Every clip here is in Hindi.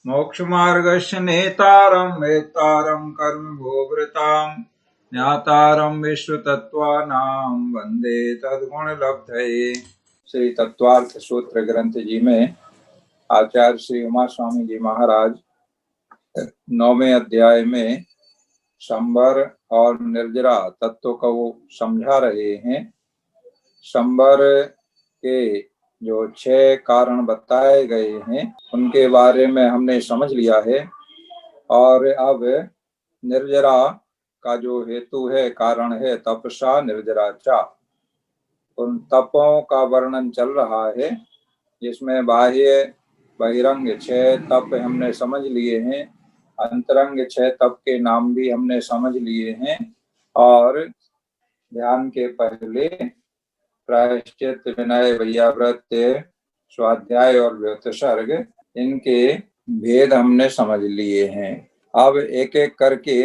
मोक्षमार्गस्य नेतारं वेत्तारं कर्मभोवृतां ज्ञातारं विश्वतत्त्वानां वन्दे तद्गुणलब्धये। श्री तत्वार्थ सूत्र ग्रंथ जी में आचार्य श्री उमा स्वामी जी महाराज 9वें अध्याय में शंबर और निर्जरा तत्व को समझा रहे हैं। शंबर के जो 6 कारण बताए गए हैं उनके बारे में हमने समझ लिया है, और अब निर्जरा का जो हेतु है, कारण है तपसा निर्जरा चा, उन तपों का वर्णन चल रहा है, जिसमें बाह्य बहिरंग 6 तप हमने समझ लिए हैं, अंतरंग 6 तप के नाम भी हमने समझ लिए हैं, और ध्यान के पहले प्रायश्चित, विनय, वैयाव्रत, स्वाध्याय और व्योतसर्ग, इनके भेद हमने समझ लिए हैं। अब एक एक करके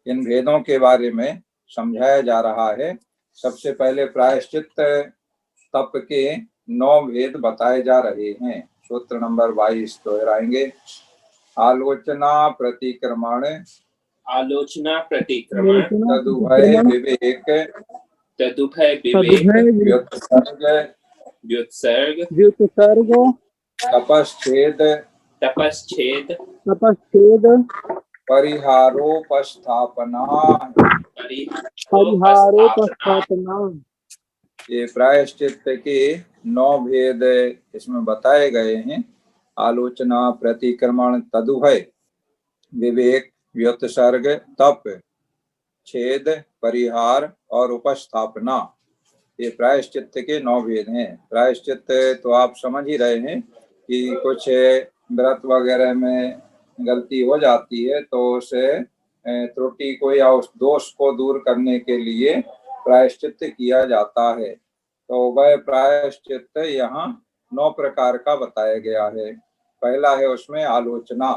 इन भेदों के बारे में समझाया जा रहा है। सबसे पहले प्रायश्चित तप के 9 भेद बताए जा रहे हैं। सूत्र नंबर 22 दोहराएंगे। आलोचना प्रतिक्रमण, आलोचना प्रतिक्रमण, तदुभय विवेक, तदुभय विवेक, व्युत्सर्ग, तपश्चेद, परिहारोपस्थापना। ये प्रायश्चित के 9 भेद इसमें बताए गए हैं। आलोचना, प्रतिक्रमण, तदुभय, विवेक, व्युत्सर्ग, तप, छेद, परिहार और उपस्थापना, ये प्रायश्चित के 9 भेद हैं। प्रायश्चित तो आप समझ ही रहे हैं कि कुछ व्रत वगैरह में गलती हो जाती है तो उसे त्रुटि को या उस दोष को दूर करने के लिए प्रायश्चित किया जाता है। तो वह प्रायश्चित यहाँ 9 प्रकार का बताया गया है। पहला है उसमें आलोचना।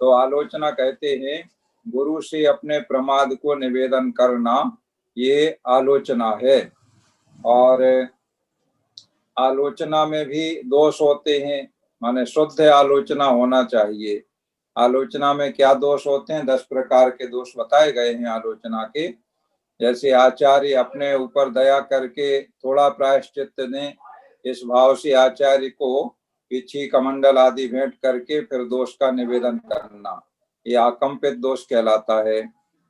तो आलोचना कहते हैं गुरु से अपने प्रमाद को निवेदन करना, ये आलोचना है। और आलोचना में भी दोष होते हैं, माने शुद्ध आलोचना होना चाहिए। आलोचना में क्या दोष होते हैं? 10 प्रकार के दोष बताए गए हैं आलोचना के। जैसे आचार्य अपने ऊपर दया करके थोड़ा प्रायश्चित दें, इस भाव से आचार्य को पिछी कमंडल आदि भेंट करके फिर दोष का निवेदन करना, यह आकंपित दोष कहलाता है।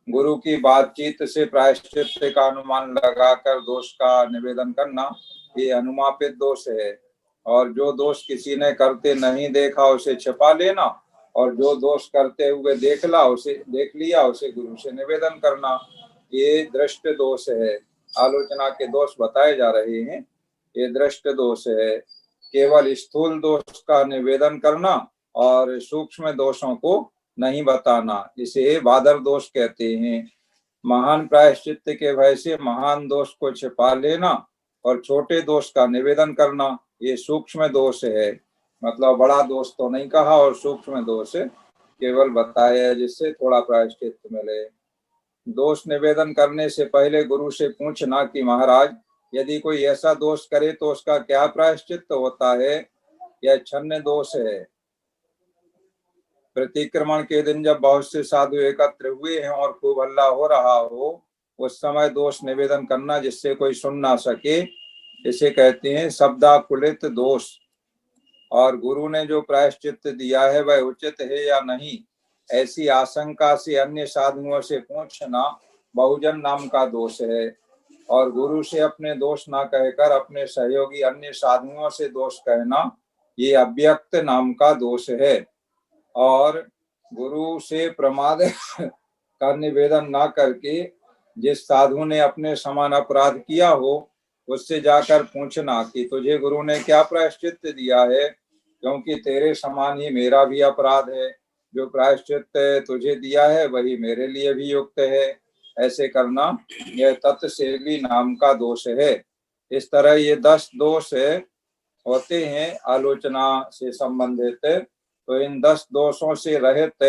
गुरु की बातचीत से प्रायश्चित का अनुमान लगाकर दोष का निवेदन करना, ये अनुमापित दोष है। और जो दोष किसी ने करते नहीं देखा उसे छिपा लेना, और जो दोष करते हुए देख लिया उसे गुरु से निवेदन करना, ये दृष्ट दोष है। आलोचना के दोष बताए जा रहे हैं, ये दृष्ट दोष है। केवल स्थूल दोष का निवेदन करना और सूक्ष्म दोषों को नहीं बताना, इसे बादर दोष कहते हैं। महान प्रायश्चित के भय से महान दोष को छिपा लेना और छोटे दोष का निवेदन करना, ये सूक्ष्म दोष है। मतलब बड़ा दोष तो नहीं कहा, और सूक्ष्म दोष केवल बताया जिससे थोड़ा प्रायश्चित मिले। दोष निवेदन करने से पहले गुरु से पूछना कि महाराज, यदि कोई ऐसा दोष करे तो उसका क्या प्रायश्चित होता है? यह छन्न दोष है। प्रतिक्रमण के दिन जब बहुत से साधु एकत्र हुए हैं और खूब हल्ला हो रहा हो, उस समय दोष निवेदन करना जिससे कोई सुन ना सके, इसे कहते हैं शब्दाकुलित दोष। और गुरु ने जो प्रायश्चित दिया है वह उचित है या नहीं, ऐसी आशंका से अन्य साधुओं से पूछना बहुजन नाम का दोष है। और गुरु से अपने दोष ना कहकर अपने सहयोगी अन्य साधुओं से दोष कहना, ये अव्यक्त नाम का दोष है। और गुरु से प्रमाद का निवेदन ना करके जिस साधु ने अपने समान अपराध किया हो उससे जाकर पूछना कि तुझे गुरु ने क्या प्रायश्चित दिया है, क्योंकि तेरे समान ही मेरा भी अपराध है। जो प्रायश्चित तुझे दिया है वही मेरे लिए भी युक्त है। ऐसे करना यह तत्सेवी नाम का दोष है। इस तरह ये 10 दोष होते हैं आलोचना से संबंधित। तो इन 10 दोषों से रहित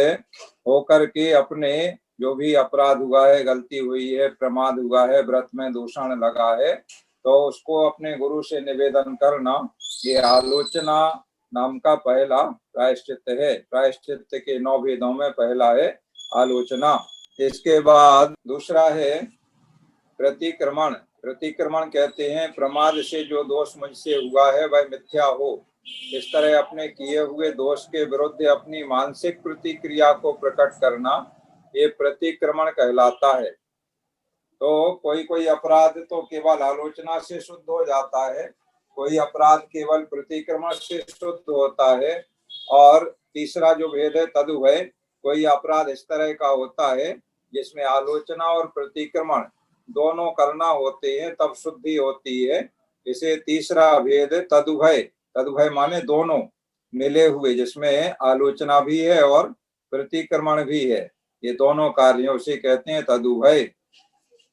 होकर के अपने जो भी अपराध हुआ है, गलती हुई है, प्रमाद हुआ है, व्रत में दूषण लगा है, तो उसको अपने गुरु से निवेदन करना, ये आलोचना नाम का पहला प्रायश्चित है। प्रायश्चित के 9 भेदों में पहला है आलोचना। इसके बाद दूसरा है प्रतिक्रमण। प्रतिक्रमण कहते हैं प्रमाद से जो दोष मुझसे हुआ है वह मिथ्या हो, इस तरह अपने किए हुए दोष के विरुद्ध अपनी मानसिक प्रतिक्रिया को प्रकट करना, ये प्रतिक्रमण कहलाता है। तो कोई कोई अपराध तो केवल आलोचना से शुद्ध हो जाता है, कोई अपराध केवल प्रतिक्रमण से शुद्ध होता है। और तीसरा जो भेद है तदुभय, कोई अपराध इस तरह का होता है जिसमें आलोचना और प्रतिक्रमण दोनों करना होते हैं तब शुद्धि होती है। इसे तीसरा भेद तदुभय, तदुभय माने दोनों मिले हुए, जिसमें आलोचना भी है और प्रतिक्रमण भी है, ये दोनों कार्य उसे कहते हैं तदुभय।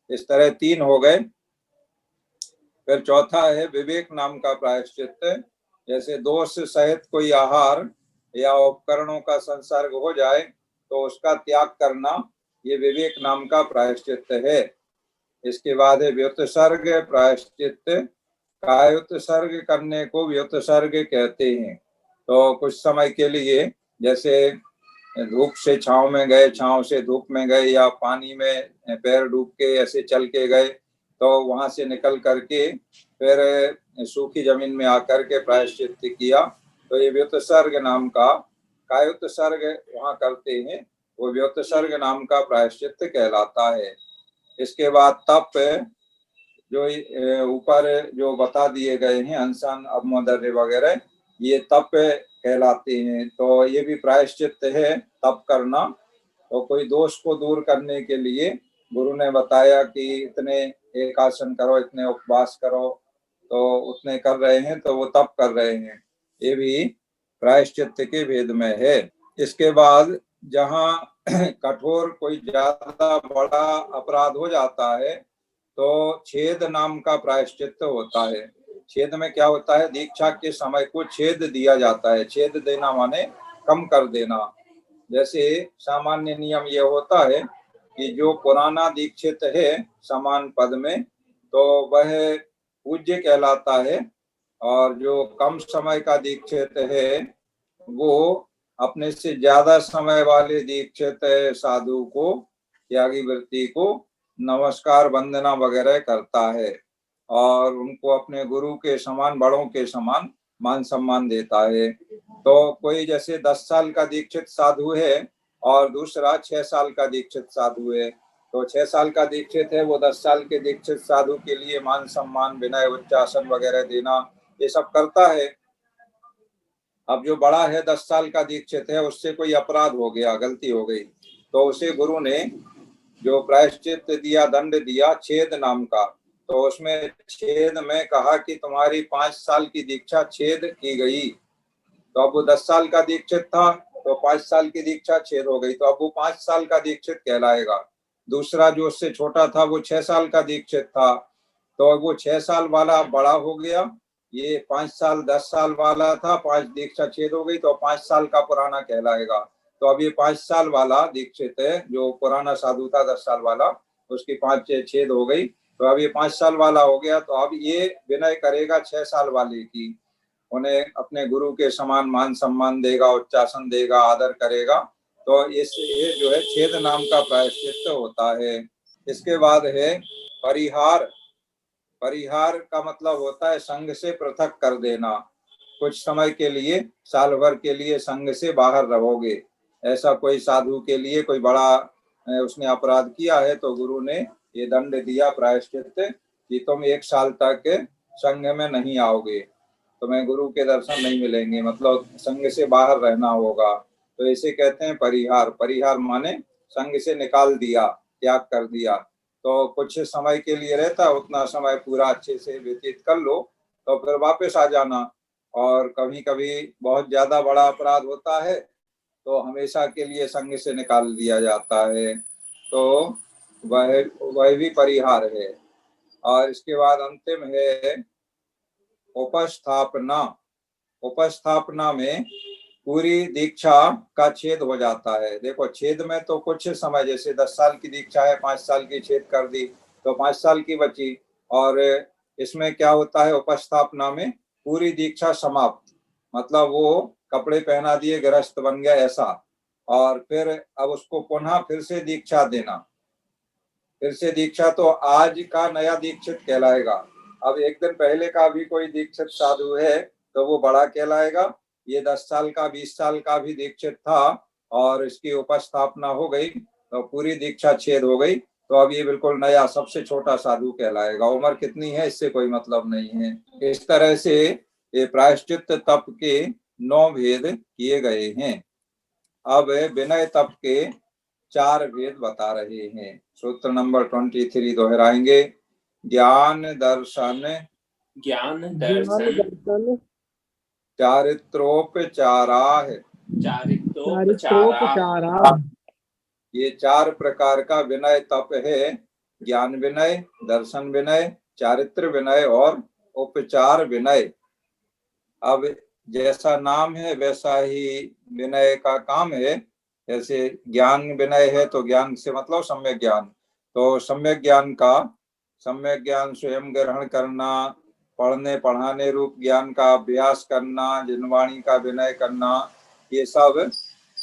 इस तरह 3 हो गए। फिर चौथा है विवेक नाम का प्रायश्चित। जैसे दोष सहित कोई आहार या उपकरणों का संसर्ग हो जाए तो उसका त्याग करना, ये विवेक नाम का प्रायश्चित है। इसके बाद है व्युत्सर्ग प्रायश्चित। कायोत्सर्ग करने को व्युत्सर्ग कहते हैं। तो कुछ समय के लिए जैसे धूप से छांव में गए, छांव से धूप में गए, या पानी में पैर डूब के ऐसे चल के गए, तो वहां से निकल करके फिर सूखी जमीन में आकर के प्रायश्चित किया, तो ये व्युत्सर्ग नाम का, कायोत्सर्ग वहां करते हैं वो व्युत्सर्ग नाम का प्रायश्चित कहलाता है। इसके बाद तप, जो ऊपर जो बता दिए गए हैं अनशन अवमोदर्य वगैरह, ये तप कहलाते हैं। तो ये भी प्रायश्चित है तप करना। तो कोई दोष को दूर करने के लिए गुरु ने बताया कि इतने एक आसन करो, इतने उपवास करो, तो उतने कर रहे हैं तो वो तप कर रहे हैं, ये भी प्रायश्चित के भेद में है। इसके बाद जहाँ कठोर कोई ज्यादा बड़ा अपराध हो जाता है तो छेद नाम का प्रायश्चित होता है। छेद में क्या होता है, दीक्षा के समय को छेद दिया जाता है। छेद देना माने कम कर देना। जैसे सामान्य नियम ये होता है कि जो पुराना दीक्षित है समान पद में तो वह पूज्य कहलाता है, और जो कम समय का दीक्षित है वो अपने से ज्यादा समय वाले दीक्षित साधु को, त्यागी वृत्ति को नमस्कार वंदना वगैरह करता है और उनको अपने गुरु के समान, बड़ों के समान मान सम्मान देता है। तो कोई जैसे 10 साल का दीक्षित साधु है और दूसरा 6 साल का दीक्षित साधु है, तो 6 साल का दीक्षित है वो 10 साल के दीक्षित साधु के लिए मान सम्मान, विनय, उच्चासन वगैरह देना, ये सब करता है। अब जो बड़ा है 10 साल का दीक्षित है, उससे कोई अपराध हो गया, गलती हो गई, तो उसे गुरु ने जो प्रायश्चित दिया, दंड दिया छेद नाम का, तो उसमें छेद में कहा कि तुम्हारी 5 साल की दीक्षा छेद की गई। तो अब वो 10 साल का दीक्षित था तो 5 साल की दीक्षा छेद हो गई, तो अब वो 5 साल का दीक्षित कहलाएगा। दूसरा जो उससे छोटा था वो 6 साल का दीक्षित था, तो वो 6 साल वाला बड़ा हो गया, ये 5 साल 10 साल वाला था, 5 दीक्षा छेद हो गई तो 5 साल का पुराना कहलाएगा। तो अब ये 5 साल वाला दीक्षित है, जो पुराना साधु था 10 साल वाला, उसकी 5 छेद हो गई, तो अब ये 5 साल वाला हो गया। तो अब ये विनय करेगा 6 साल वाले की, उन्हें अपने गुरु के समान मान सम्मान देगा, उच्चासन देगा, आदर करेगा। तो ये जो है छेद नाम का प्रायश्चित होता है। इसके बाद है परिहार। परिहार का मतलब होता है संघ से पृथक कर देना। कुछ समय के लिए, साल भर के लिए संघ से बाहर रहोगे, ऐसा कोई साधु के लिए कोई बड़ा उसने अपराध किया है तो गुरु ने ये दंड दिया प्रायश्चित कि तुम 1 साल तक संघ में नहीं आओगे, तुम्हें गुरु के दर्शन नहीं मिलेंगे, मतलब संघ से बाहर रहना होगा। तो इसे कहते हैं परिहार। परिहार माने संघ से निकाल दिया, त्याग कर दिया। तो कुछ समय के लिए रहता, उतना समय पूरा अच्छे से व्यतीत कर लो तो फिर वापस आ जाना। और कभी कभी बहुत ज्यादा बड़ा अपराध होता है तो हमेशा के लिए संघ से निकाल दिया जाता है, तो वह भी परिहार है। और इसके बाद अंतिम है उपस्थापना। उपस्थापना में पूरी दीक्षा का छेद हो जाता है। देखो छेद में तो कुछ समय, जैसे 10 साल की दीक्षा है, 5 साल की छेद कर दी तो 5 साल की बची, और इसमें क्या होता है उपस्थापना में पूरी दीक्षा समाप्त, मतलब वो कपड़े पहना दिए, गृहस्थ बन गया ऐसा, और फिर अब उसको पुनः फिर से दीक्षा देना, फिर से दीक्षा, तो आज का नया दीक्षित कहलाएगा। अब एक दिन पहले का भी कोई दीक्षित साधु है तो वो बड़ा कहलाएगा। ये 10 साल का 20 साल का भी दीक्षित था और इसकी उपस्थापना हो गई तो पूरी दीक्षा छेद हो गई, तो अब ये बिल्कुल नया सबसे छोटा साधु कहलाएगा। उम्र कितनी है इससे कोई मतलब नहीं है। इस तरह से ये प्रायश्चित तप के 9 भेद किए गए हैं। अब विनय तप के 4 भेद बता रहे हैं। सूत्र नंबर 23 दोहराएंगे। ज्ञान दर्शन ज्ञान दर्शन चारित्रोपचाराः चारित्रोपचारा। ये 4 प्रकार का विनय तप है। ज्ञान विनय, दर्शन विनय, चारित्र विनय और उपचार विनय। अब जैसा नाम है वैसा ही विनय का काम है। जैसे ज्ञान विनय है तो ज्ञान से मतलब सम्यक ज्ञान, तो सम्यक ज्ञान का, सम्यक ज्ञान स्वयं ग्रहण करना, पढ़ने पढ़ाने रूप ज्ञान का अभ्यास करना, जिनवाणी का विनय करना, ये सब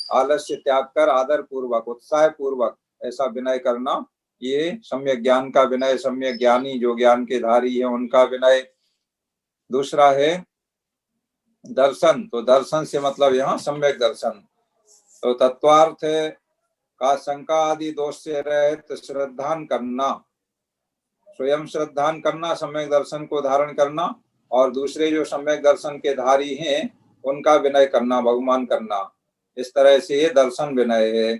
आलस्य त्याग कर आदर पूर्वक उत्साह पूर्वक ऐसा विनय करना, ये सम्यक ज्ञान का विनय। सम्यक ज्ञानी जो ज्ञान के धारी है उनका विनय। दूसरा है दर्शन, तो दर्शन से मतलब यहाँ सम्यक दर्शन, तो तत्वार्थ का शंका आदि दोष से रहित श्रद्धान करना, स्वयं श्रद्धान करना, सम्यक दर्शन को धारण करना, और दूसरे जो सम्यक दर्शन के धारी हैं उनका विनय करना, बहुमान करना। इस तरह से ये दर्शन विनय है।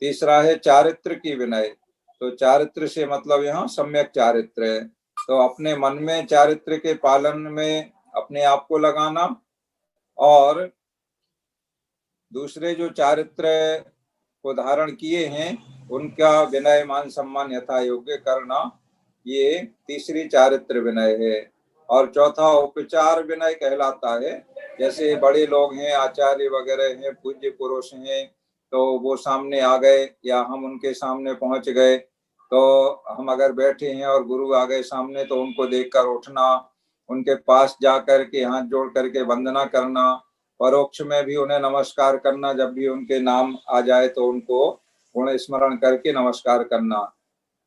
तीसरा है चारित्र की विनय, तो चारित्र से मतलब यहाँ सम्यक चारित्र है, तो अपने मन में चारित्र के पालन में अपने आप को लगाना, और दूसरे जो चारित्र को धारण किए हैं उनका विनय मान सम्मान यथा योग्य करना, ये तीसरी चारित्र विनय है। और चौथा उपचार विनय कहलाता है। जैसे बड़े लोग हैं, आचार्य वगैरह हैं, पूज्य पुरुष हैं, तो वो सामने आ गए या हम उनके सामने पहुंच गए, तो हम अगर बैठे हैं और गुरु आ गए सामने तो उनको देखकर उठना, उनके पास जाकर के हाथ जोड़ करके वंदना करना, परोक्ष में भी उन्हें नमस्कार करना, जब भी उनके नाम आ जाए तो उनको गुण स्मरण करके नमस्कार करना,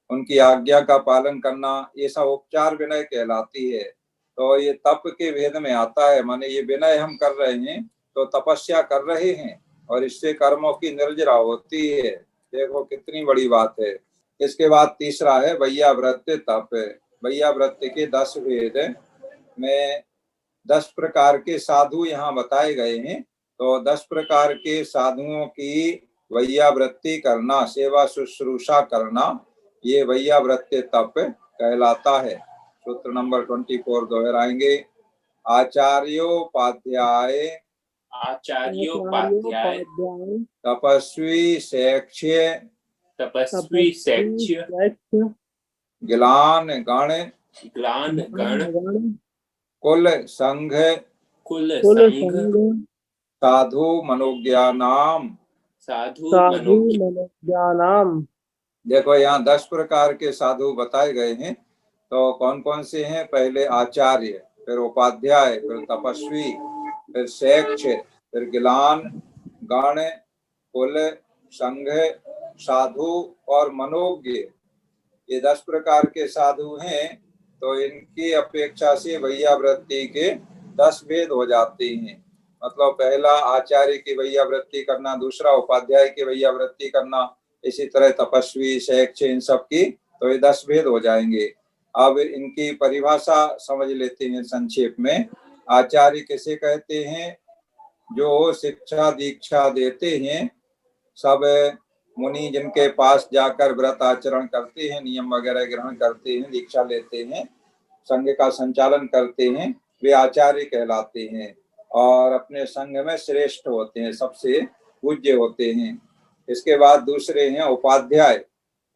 उनकी आज्ञा का पालन करना, ये सब उपचार विनय कहलाती है। तो ये तप के भेद में आता है, माने ये विनय हम कर रहे हैं तो तपस्या कर रहे हैं और इससे कर्मों की निर्जरा होती है। देखो कितनी बड़ी बात है। इसके बाद तीसरा है वैयावृत्ति तप। वैयावृत्ति के 10 भेद में 10 प्रकार के साधु यहाँ बताए गए हैं। तो 10 प्रकार के साधुओं की वैयावृत्ति करना, सेवा शुश्रूषा करना, ये वैयावृत्ति तप कहलाता है। सूत्र नंबर 24 दोहराएंगे। आचार्योपाध्याय तपस्वी शैक्ष्य गिलान गण कुल संघ साधु मनोज्ञानाम। देखो यहाँ 10 प्रकार के साधु बताए गए हैं। तो कौन कौन से हैं? पहले आचार्य, फिर उपाध्याय, फिर तपस्वी, फिर शैक्ष, फिर गिलान गण कुल संघ साधु और मनोज्ञ, ये 10 प्रकार के साधु हैं। तो इनकी अपेक्षा से वैयावृत्ति के 10 भेद हो जाते हैं। मतलब पहला आचार्य की वैयावृत्ति करना, दूसरा उपाध्याय की वैयावृत्ति करना, इसी तरह तपस्वी शैक्ष इन सब की, तो ये 10 भेद हो जाएंगे। अब इनकी परिभाषा समझ लेते हैं संक्षेप में। आचार्य किसे कहते हैं? जो शिक्षा दीक्षा देते हैं, सब मुनि जिनके पास जाकर व्रत आचरण करते हैं, नियम वगैरह ग्रहण करते हैं, दीक्षा लेते हैं, संघ का संचालन करते हैं, वे आचार्य कहलाते हैं और अपने संघ में श्रेष्ठ होते हैं, सबसे पूज्य होते हैं। इसके बाद दूसरे हैं उपाध्याय।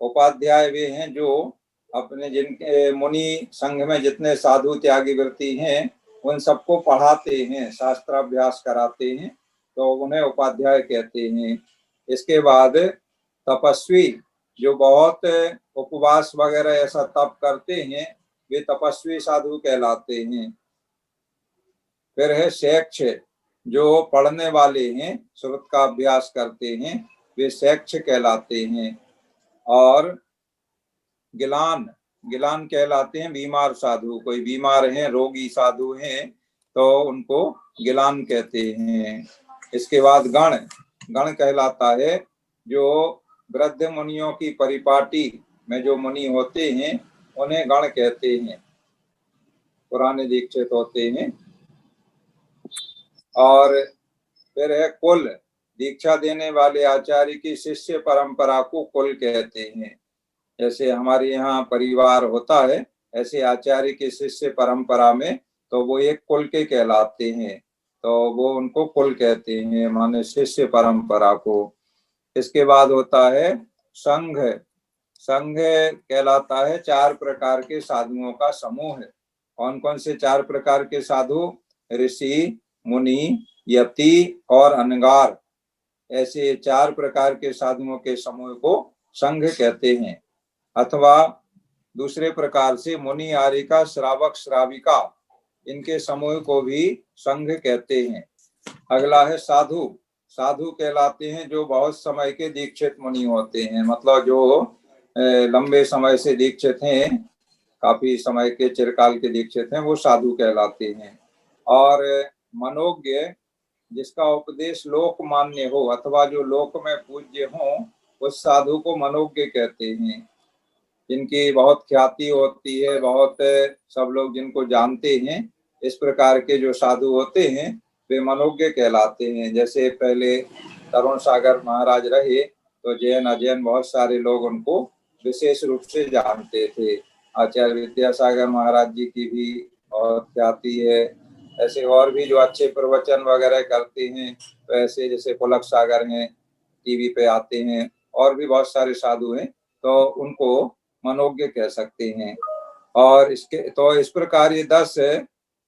उपाध्याय वे हैं जो अपने जिनके मुनि संघ में जितने साधु त्यागी वृत्ति हैं उन सबको पढ़ाते हैं, शास्त्राभ्यास कराते हैं, तो उन्हें उपाध्याय कहते हैं। इसके बाद तपस्वी, जो बहुत उपवास वगैरह ऐसा तप करते हैं, वे तपस्वी साधु कहलाते हैं। फिर है शैक्ष, जो पढ़ने वाले हैं, श्रुत का अभ्यास करते हैं, वे शैक्ष कहलाते हैं। और गिलान, गिलान कहलाते हैं बीमार साधु। कोई बीमार हैं, रोगी साधु हैं, तो उनको गिलान कहते हैं। इसके बाद गण, गण कहलाता है जो वृद्ध मुनियों की परिपाटी में जो मुनि होते हैं उन्हें गण कहते हैं, पुराने दीक्षित होते हैं। और फिर है कुल, दीक्षा देने वाले आचार्य की शिष्य परंपरा को कुल कहते हैं। जैसे हमारे यहाँ परिवार होता है, ऐसे आचार्य की शिष्य परंपरा में तो वो एक कुल के कहलाते हैं, तो वो उनको कुल कहते हैं, माने शिष्य परंपरा को। इसके बाद होता है संघ, संघ कहलाता है 4 प्रकार के साधुओं का समूह। कौन कौन से 4 प्रकार के साधु? ऋषि, मुनि, यति और अनगार, ऐसे 4 प्रकार के साधुओं के समूह को संघ कहते हैं। अथवा दूसरे प्रकार से मुनि, आर्यिका, श्रावक, श्राविका, इनके समूह को भी संघ कहते हैं। अगला है साधु, साधु कहलाते हैं जो बहुत समय के दीक्षित मुनि होते हैं, मतलब जो लंबे समय से दीक्षित हैं, काफी समय के चिरकाल के दीक्षित हैं, वो साधु कहलाते हैं। और मनोज्ञ, जिसका उपदेश लोक मान्य हो अथवा जो लोक में पूज्य हो, उस साधु को मनोज्ञ कहते हैं। जिनकी बहुत ख्याति होती है, बहुत सब लोग जिनको जानते हैं, इस प्रकार के जो साधु होते हैं वे मनोज्ञ कहलाते हैं। जैसे पहले तरुण सागर महाराज रहे तो जैन अजैन बहुत सारे लोग उनको विशेष रूप से जानते थे। आचार्य विद्यासागर महाराज जी की भी बहुत ख्याति है। ऐसे और भी जो अच्छे प्रवचन वगैरह करते हैं, तो ऐसे जैसे पुलक सागर हैं, टीवी पे आते हैं, और भी बहुत सारे साधु हैं, तो उनको मनोज्ञ कह सकते हैं। और इसके तो इस प्रकार ये 10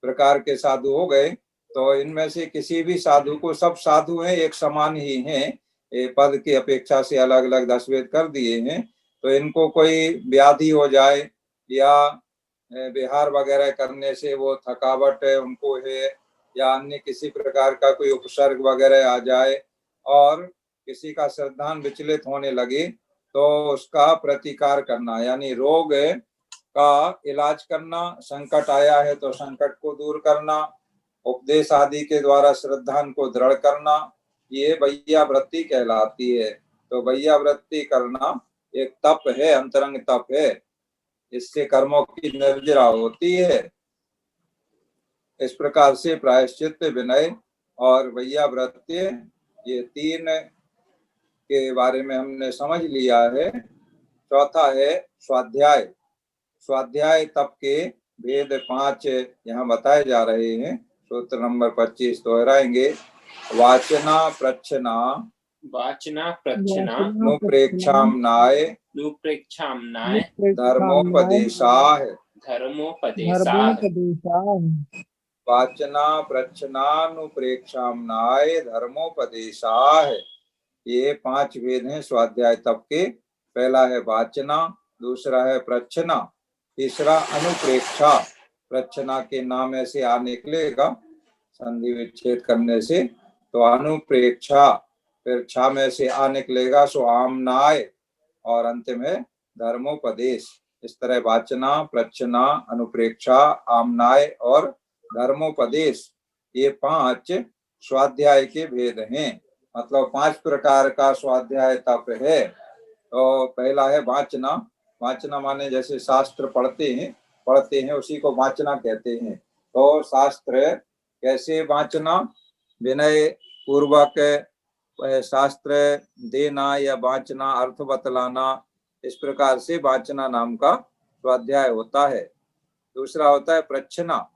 प्रकार के साधु हो गए। तो इनमें से किसी भी साधु को, सब साधु हैं, एक समान ही हैं, पद की अपेक्षा से अलग अलग 10 भेद कर दिए हैं। तो इनको कोई व्याधि हो जाए या विहार वगैरह करने से वो थकावट उनको है, या अन्य किसी प्रकार का कोई उपसर्ग वगैरह आ जाए और किसी का श्रद्धान विचलित होने लगे, तो उसका प्रतिकार करना, यानी रोग का इलाज करना, संकट आया है तो संकट को दूर करना, उपदेश आदि के द्वारा श्रद्धान को दृढ़ करना, ये वैयावृत्ति कहलाती है। तो वैयावृत्ति करना एक तप है, अंतरंग तप है, इससे कर्मों की निर्जरा होती है। इस प्रकार से प्रायश्चित, विनय और वैयावृत्ति, ये 3 के बारे में हमने समझ लिया है। चौथा है स्वाध्याय। स्वाध्याय तप के भेद 5 यहाँ बताए जा रहे हैं। सूत्र नंबर 25 दोहराएंगे। वाचना प्रच्छना, वाचना प्रच्छना, नुप्रेक्षाम्नाय, नुप्रेक्षाम्नाय, धर्मोपदेशाः, धर्मोपदेशाः। वाचना प्रच्छनानुप्रेक्षाम्नाय, धर्मोपदेशाः, ये 5 भेद हैं स्वाध्याय तप के। पहला है वाचना, दूसरा है प्रच्छना, तीसरा अनुप्रेक्षा, प्रच्छना के नाम ऐसे आ निकलेगा संधि विच्छेद करने से, तो अनुप्रेक्षा, फिर छा में से आ निकलेगा सो आमनाय, और अंतिम है धर्मोपदेश। इस तरह वाचना, प्रच्छना, अनुप्रेक्षा, आमनाय और धर्मोपदेश, ये 5 स्वाध्याय के भेद हैं। मतलब 5 प्रकार का स्वाध्याय तप है। तो पहला है वाचना। वाचना माने जैसे शास्त्र पढ़ते हैं उसी को वाचना कहते हैं। तो शास्त्र कैसे वाचना? विनय पूर्वक शास्त्र देना या वाचना, अर्थ बतलाना, इस प्रकार से वाचना नाम का स्वाध्याय होता है। दूसरा होता है प्रच्छना।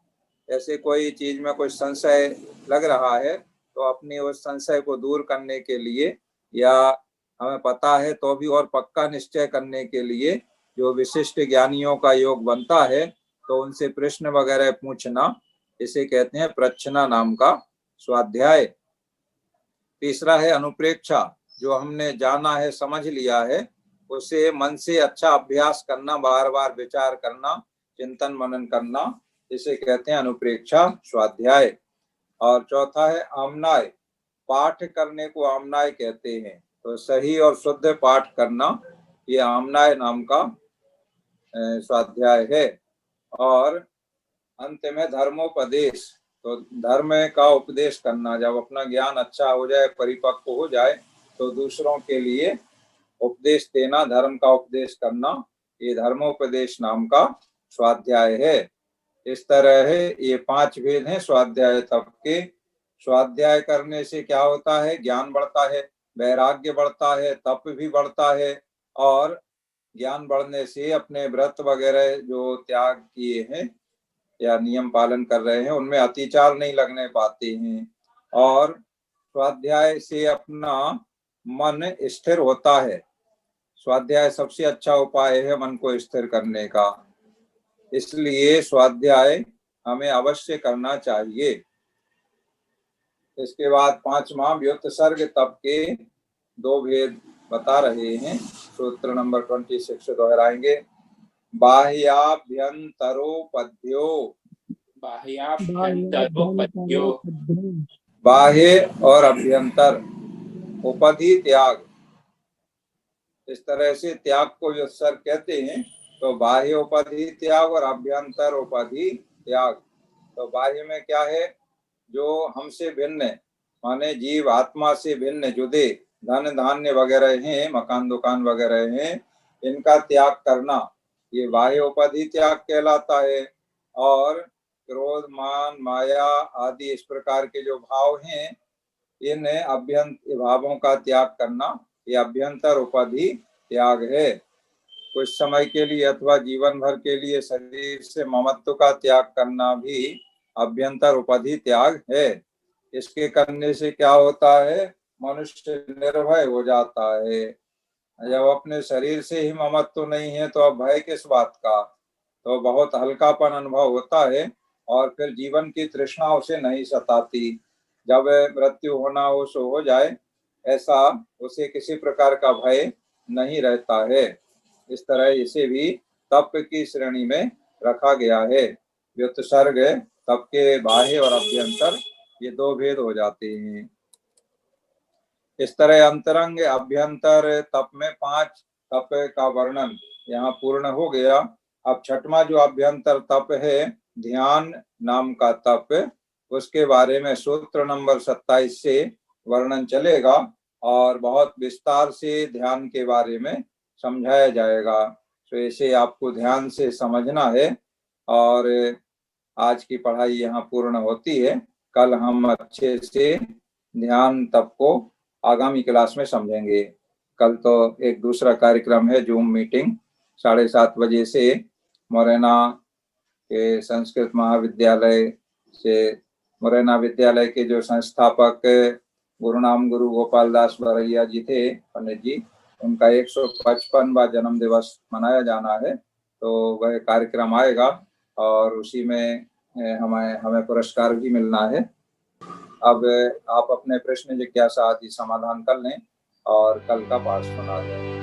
ऐसे कोई चीज में कोई संशय लग रहा है तो अपने उस संशय को दूर करने के लिए, या हमें पता है तो भी और पक्का निश्चय करने के लिए जो विशिष्ट ज्ञानियों का योग बनता है, तो उनसे प्रश्न वगैरह पूछना, इसे कहते हैं प्रच्छना नाम का स्वाध्याय। तीसरा है अनुप्रेक्षा। जो हमने जाना है, समझ लिया है, उसे मन से अच्छा अभ्यास करना, बार बार विचार करना, चिंतन मनन करना, इसे कहते हैं अनुप्रेक्षा स्वाध्याय। और चौथा है आमनाय, पाठ करने को आमनाय कहते हैं। तो सही और शुद्ध पाठ करना, ये आमनाय नाम का स्वाध्याय है। और अंत में धर्मोपदेश, तो धर्म का उपदेश करना, जब अपना ज्ञान अच्छा हो जाए, परिपक्व हो जाए, तो दूसरों के लिए उपदेश देना, धर्म का उपदेश करना, ये धर्मोपदेश नाम का स्वाध्याय है। इस तरह है, ये 5 भेद हैं स्वाध्याय तप के। स्वाध्याय करने से क्या होता है? ज्ञान बढ़ता है, वैराग्य बढ़ता है, तप भी बढ़ता है, और ज्ञान बढ़ने से अपने व्रत वगैरह जो त्याग किए हैं या नियम पालन कर रहे हैं, उनमें अतिचार नहीं लगने पाते हैं। और स्वाध्याय से अपना मन स्थिर होता है। स्वाध्याय सबसे अच्छा उपाय है मन को स्थिर करने का, इसलिए स्वाध्याय हमें अवश्य करना चाहिए। इसके बाद 5वां व्युत्सर्ग तप के 2 भेद बता रहे हैं, सूत्र नंबर 26 दोहराएंगे। बाह्याभ्यंतरोपद्यो, बाह्याभ्यंतरोपद्यो, बाह्य और अभ्यंतर, उपधि त्याग। इस तरह से त्याग को व्युत्सर्ग कहते हैं। तो बाह्य उपाधि त्याग और अभ्यंतर उपाधि त्याग। तो बाह्य में क्या है? जो हमसे भिन्न, माने जीव आत्मा से भिन्न जुदे धन धान्य वगैरह हैं, मकान दुकान वगैरह हैं, इनका त्याग करना, ये बाह्य उपाधि त्याग कहलाता है। और क्रोध, मान, माया आदि इस प्रकार के जो भाव हैं, इन अभ्यंतर भावों का त्याग करना, ये अभ्यंतर उपाधि त्याग है। कुछ समय के लिए अथवा जीवन भर के लिए शरीर से ममत्व का त्याग करना भी अभ्यंतर उपाधि त्याग है। इसके करने से क्या होता है? मनुष्य निर्भय हो जाता है। जब अपने शरीर से ही ममत्व नहीं है, तो अब भय किस बात का? तो बहुत हल्कापन अनुभव होता है, और फिर जीवन की तृष्णा उसे नहीं सताती। जब मृत्यु होना हो सो हो जाए, ऐसा उसे किसी प्रकार का भय नहीं रहता है। इस तरह इसे भी तप की श्रेणी में रखा गया है। व्युत्सर्ग तप के बाह्य और अभ्यंतर, ये 2 भेद हो जाते हैं। इस तरह अंतरंग अभ्यंतर तप में 5 तप का वर्णन यहाँ पूर्ण हो गया। अब 6वां जो अभ्यंतर तप है, ध्यान नाम का तप, उसके बारे में सूत्र नंबर 27 से वर्णन चलेगा, और बहुत विस्तार से ध्यान के बारे में समझाया जाएगा। तो इसे आपको ध्यान से समझना है। और आज की पढ़ाई यहाँ पूर्ण होती है। कल हम अच्छे से ध्यान तप को आगामी क्लास में समझेंगे। कल तो एक दूसरा कार्यक्रम है, जूम मीटिंग 7:30 बजे से, मुरैना के संस्कृत महाविद्यालय से, मुरैना विद्यालय के जो संस्थापक गुरुनाम गुरु गोपाल दास बरैया जी थे, पंडित जी, उनका 155वां जन्म दिवस मनाया जाना है। तो वह कार्यक्रम आएगा, और उसी में हमें पुरस्कार भी मिलना है। अब आप अपने प्रश्न जिज्ञासा आदि समाधान कर लें और कल का पाठ सुना दें।